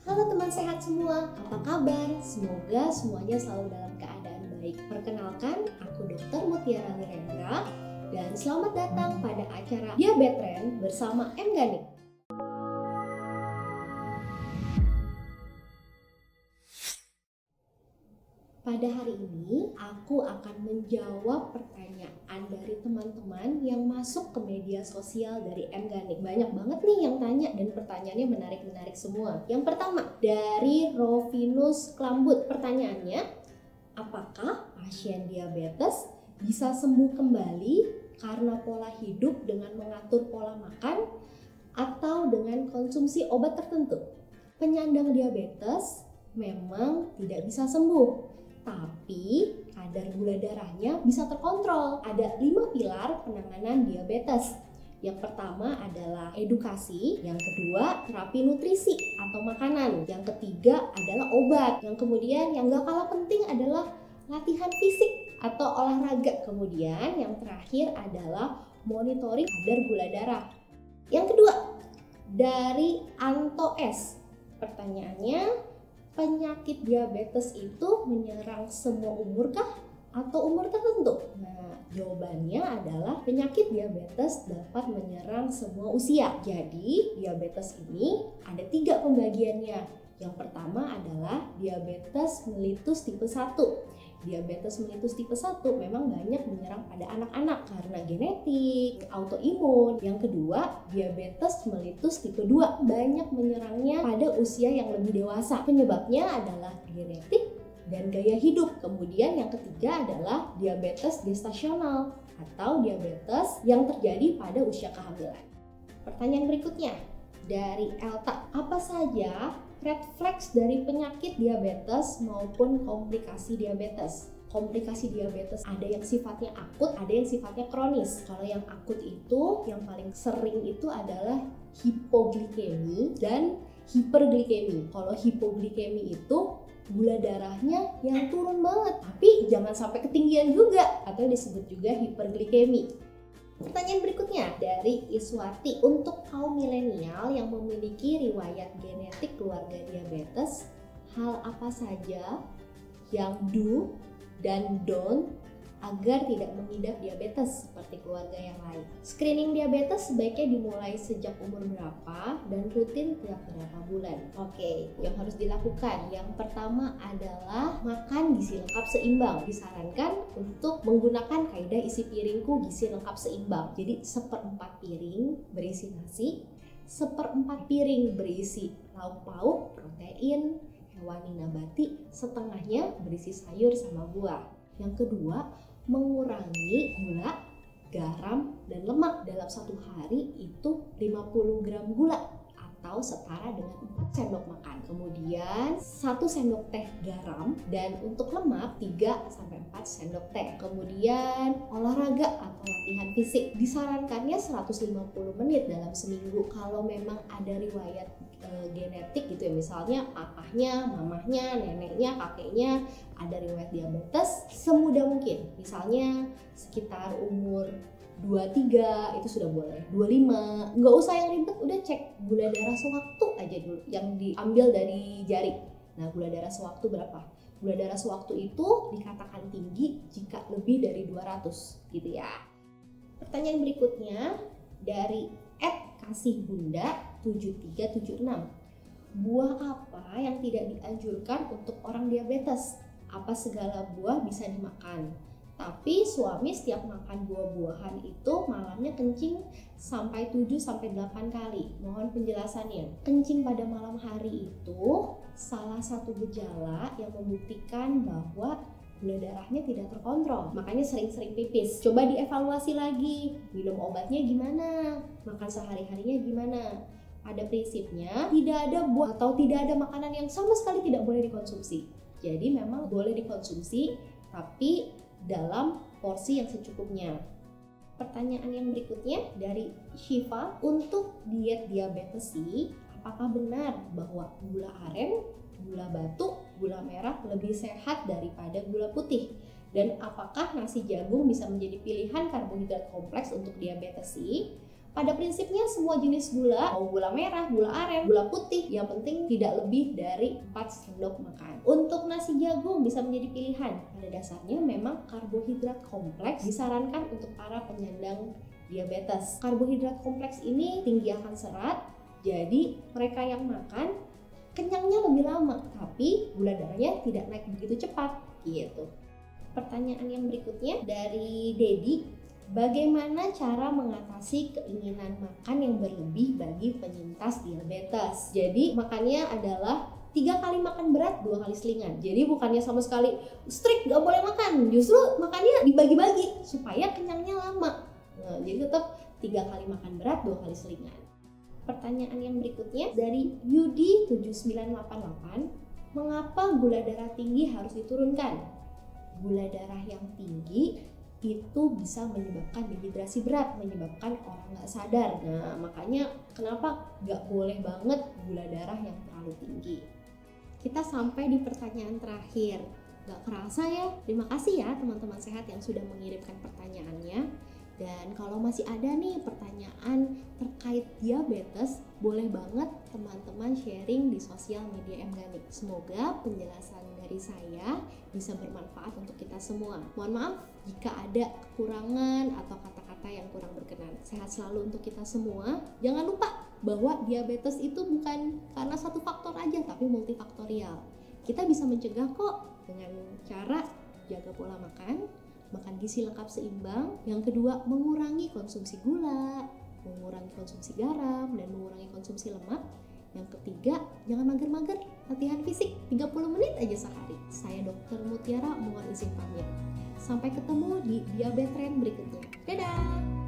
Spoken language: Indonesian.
Halo teman sehat semua, apa kabar? Semoga semuanya selalu dalam keadaan baik. Perkenalkan, aku Dr. Mutiara Lirendra dan selamat datang pada acara Diabetren bersama M. Ganik. Pada hari ini, aku akan menjawab pertanyaan dari teman-teman yang masuk ke media sosial dari M. Ganik. Banyak banget nih yang tanya dan pertanyaannya menarik-menarik semua. Yang pertama, dari Rovinus Klambut. Pertanyaannya, apakah pasien diabetes bisa sembuh kembali karena pola hidup dengan mengatur pola makan atau dengan konsumsi obat tertentu? Penyandang diabetes memang tidak bisa sembuh, tapi kadar gula darahnya bisa terkontrol. Ada 5 pilar penanganan diabetes. Yang pertama adalah edukasi, yang kedua terapi nutrisi atau makanan, yang ketiga adalah obat, yang kemudian yang gak kalah penting adalah latihan fisik atau olahraga, kemudian yang terakhir adalah monitoring kadar gula darah. Yang kedua, dari Anto S. Pertanyaannya, penyakit diabetes itu menyerang semua umur kah atau umur tertentu? Nah, jawabannya adalah penyakit diabetes dapat menyerang semua usia. Jadi, diabetes ini ada 3 pembagiannya. Yang pertama adalah diabetes mellitus tipe 1. Diabetes mellitus tipe 1 memang banyak menyerang pada anak-anak karena genetik, autoimun. Yang kedua, diabetes mellitus tipe 2 banyak menyerangnya pada usia yang lebih dewasa. Penyebabnya adalah genetik dan gaya hidup. Kemudian yang ketiga adalah diabetes gestasional atau diabetes yang terjadi pada usia kehamilan. Pertanyaan berikutnya dari Elta, apa saja red flags dari penyakit diabetes maupun komplikasi diabetes? Komplikasi diabetes ada yang sifatnya akut, ada yang sifatnya kronis. Kalau yang akut itu, yang paling sering itu adalah hipoglikemi dan hiperglikemi. Kalau hipoglikemi itu gula darahnya yang turun banget, tapi jangan sampai ketinggian juga, atau disebut juga hiperglikemi. Pertanyaan berikutnya dari Iswati, untuk kaum milenial yang memiliki riwayat genetik keluarga diabetes, hal apa saja yang do dan don't agar tidak mengidap diabetes seperti keluarga yang lain? Screening diabetes sebaiknya dimulai sejak umur berapa dan rutin tiap berapa bulan? Oke, yang harus dilakukan yang pertama adalah makan gizi lengkap seimbang. Disarankan untuk menggunakan kaidah isi piringku gizi lengkap seimbang. Jadi 1/4 piring berisi nasi, 1/4 piring berisi lauk pauk, protein, hewani nabati, setengahnya berisi sayur sama buah. Yang kedua, mengurangi gula, garam, dan lemak. Dalam satu hari itu 50 gram gula atau setara dengan 4 sendok makan. Kemudian 1 sendok teh garam, dan untuk lemak 3-4 sendok teh. Kemudian olahraga atau latihan fisik disarankannya 150 menit dalam seminggu. Kalau memang ada riwayat genetik gitu ya, misalnya papahnya, mamahnya, neneknya, kakeknya ada riwayat diabetes, semudah mungkin misalnya sekitar umur 23 itu sudah boleh, 25 nggak usah yang ribet, udah cek gula darah sewaktu aja dulu yang diambil dari jari. Nah, gula darah sewaktu berapa? Gula darah sewaktu itu dikatakan tinggi jika lebih dari 200 gitu ya. Pertanyaan berikutnya dari @kasihbunda7376. Buah apa yang tidak dianjurkan untuk orang diabetes? Apa segala buah bisa dimakan? Tapi suami setiap makan buah-buahan itu malamnya kencing sampai 7-8 kali. Mohon penjelasannya. Kencing pada malam hari itu salah satu gejala yang membuktikan bahwa gula darahnya tidak terkontrol, makanya sering-sering pipis. Coba dievaluasi lagi, minum obatnya gimana, makan sehari-harinya gimana. Pada prinsipnya tidak ada buah atau tidak ada makanan yang sama sekali tidak boleh dikonsumsi. Jadi memang boleh dikonsumsi, tapi dalam porsi yang secukupnya. Pertanyaan yang berikutnya dari Shiva, untuk diet diabetes C, apakah benar bahwa gula aren, gula batu, gula merah lebih sehat daripada gula putih? Dan apakah nasi jagung bisa menjadi pilihan karbohidrat kompleks untuk diabetes C? Pada prinsipnya semua jenis gula, mau gula merah, gula aren, gula putih, yang penting tidak lebih dari 4 sendok makan. Untuk nasi jagung bisa menjadi pilihan. Pada dasarnya memang karbohidrat kompleks disarankan untuk para penyandang diabetes. Karbohidrat kompleks ini tinggi akan serat, jadi mereka yang makan kenyangnya lebih lama, tapi gula darahnya tidak naik begitu cepat gitu. Pertanyaan yang berikutnya dari Dedi, bagaimana cara mengatasi keinginan makan yang berlebih bagi penyintas diabetes? Jadi makannya adalah 3 kali makan berat, 2 kali selingan. Jadi bukannya sama sekali strict gak boleh makan, justru makannya dibagi-bagi supaya kenyangnya lama. Nah, jadi tetap 3 kali makan berat, 2 kali selingan. Pertanyaan yang berikutnya dari Yudi 7988, mengapa gula darah tinggi harus diturunkan? Gula darah yang tinggi itu bisa menyebabkan dehidrasi berat, menyebabkan orang nggak sadar. Nah, makanya kenapa nggak boleh banget gula darah yang terlalu tinggi. Kita sampai di pertanyaan terakhir. Nggak kerasa ya, terima kasih ya teman-teman sehat yang sudah mengirimkan pertanyaannya. Dan kalau masih ada nih pertanyaan terkait diabetes, boleh banget teman-teman sharing di sosial media MGanik. Semoga penjelasan dari saya bisa bermanfaat untuk kita semua. Mohon maaf jika ada kekurangan atau kata-kata yang kurang berkenan. Sehat selalu untuk kita semua. Jangan lupa bahwa diabetes itu bukan karena satu faktor aja, tapi multifaktorial. Kita bisa mencegah kok dengan cara jaga pola makan gizi lengkap seimbang. Yang kedua, mengurangi konsumsi gula, mengurangi konsumsi garam, dan mengurangi konsumsi lemak. Yang ketiga, jangan mager-mager, latihan fisik 30 menit aja sehari. Saya Dr. Mutiara, mohon izin pamit. Sampai ketemu di Diabetes Trend berikutnya. Dadah!